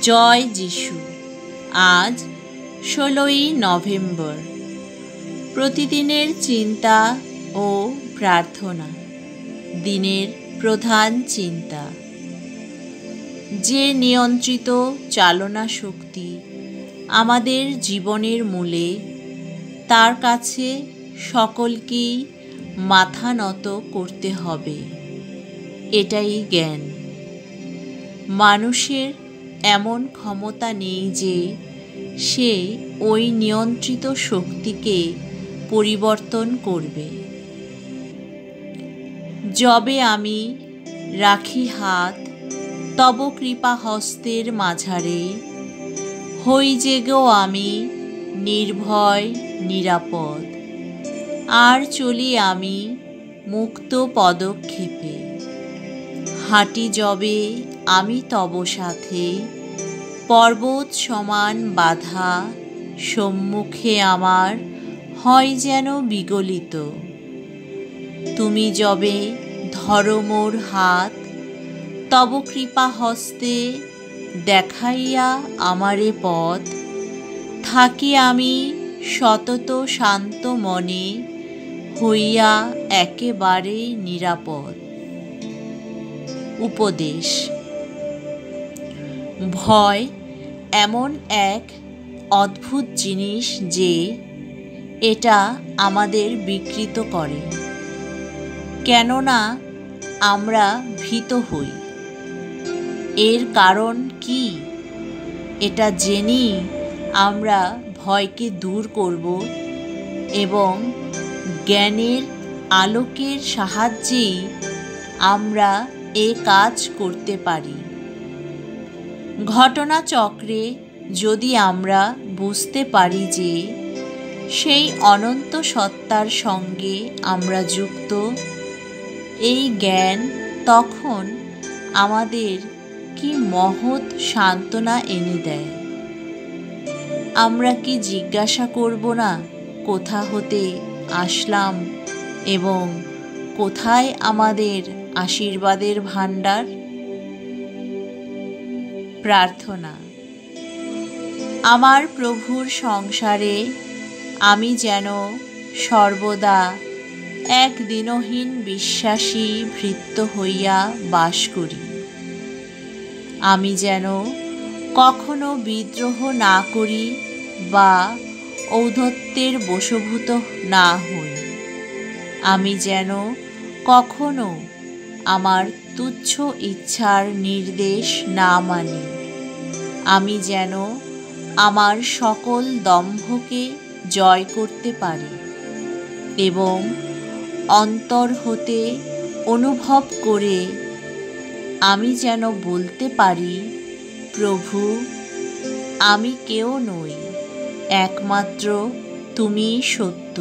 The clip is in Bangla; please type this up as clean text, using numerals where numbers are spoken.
জয় যিশু। আজ 16ই নভেম্বর। প্রতিদিনের চিন্তা ও প্রার্থনা। দিনের প্রধান চিন্তা। যে নিয়ন্ত্রিত চালনা শক্তি আমাদের জীবনের মূলে, তার কাছে সকলকেই মাথা নত করতে হবে। এটাই জ্ঞান। মানুষের এমন ক্ষমতা নেই যে সে ওই নিয়ন্ত্রিত শক্তিকে পরিবর্তন করবে। যবে আমি রাখি হাত তব কৃপা হস্তের মাঝারে, হই যেগো আমি নির্ভয় নিরাপদ। আর চলি আমি মুক্ত পদক্ষেপে, হাঁটি যবে আমি তব সাথে, পর্বত সমান বাধা সম্মুখে আমার হয় যেন বিগলিত। তুমি যবে ধরো মোর হাত, তব কৃপা হস্তে দেখাইয়া আমারে পথ, থাকি আমি সতত শান্ত মনে, হইয়া একেবারে নিরাপদ। উপদেশ। ভয় এমন এক অদ্ভুত জিনিস যে এটা আমাদের বিকৃত করে। কেননা আমরা ভীত হই। এর কারণ কি? এটা জেনেই আমরা ভয়কে দূর করব এবং জ্ঞানের আলোকের সাহায্যেই আমরা এ কাজ করতে পারি। ঘটনাচক্রে যদি আমরা বুঝতে পারি যে সেই অনন্ত সত্তার সঙ্গে আমরা যুক্ত, এই জ্ঞান তখন আমাদের কি মহৎ সান্ত্বনা এনে দেয়। আমরা কি জিজ্ঞাসা করব না কোথা হতে আসলাম এবং কোথায় আমাদের আশীর্বাদের ভাণ্ডার? প্রার্থনা। আমার প্রভুর সংসারে আমি যেন সর্বদা এক দিনহীন বিশ্বাসী ভৃত্য হইয়া বাস করি। আমি যেন কখনো বিদ্রোহ না করি বা ঔদ্ধত্যের বশভূত না হই। আমি যেন কখনো আমার তুচ্ছ ইচ্ছার নির্দেশ না মানি। আমি যেন আমার সকল দম্ভকে জয় করতে পারি এবং অন্তর হতে অনুভব করে আমি যেন বলতে পারি, প্রভু, আমি কেউ নই, একমাত্র তুমিই সত্য।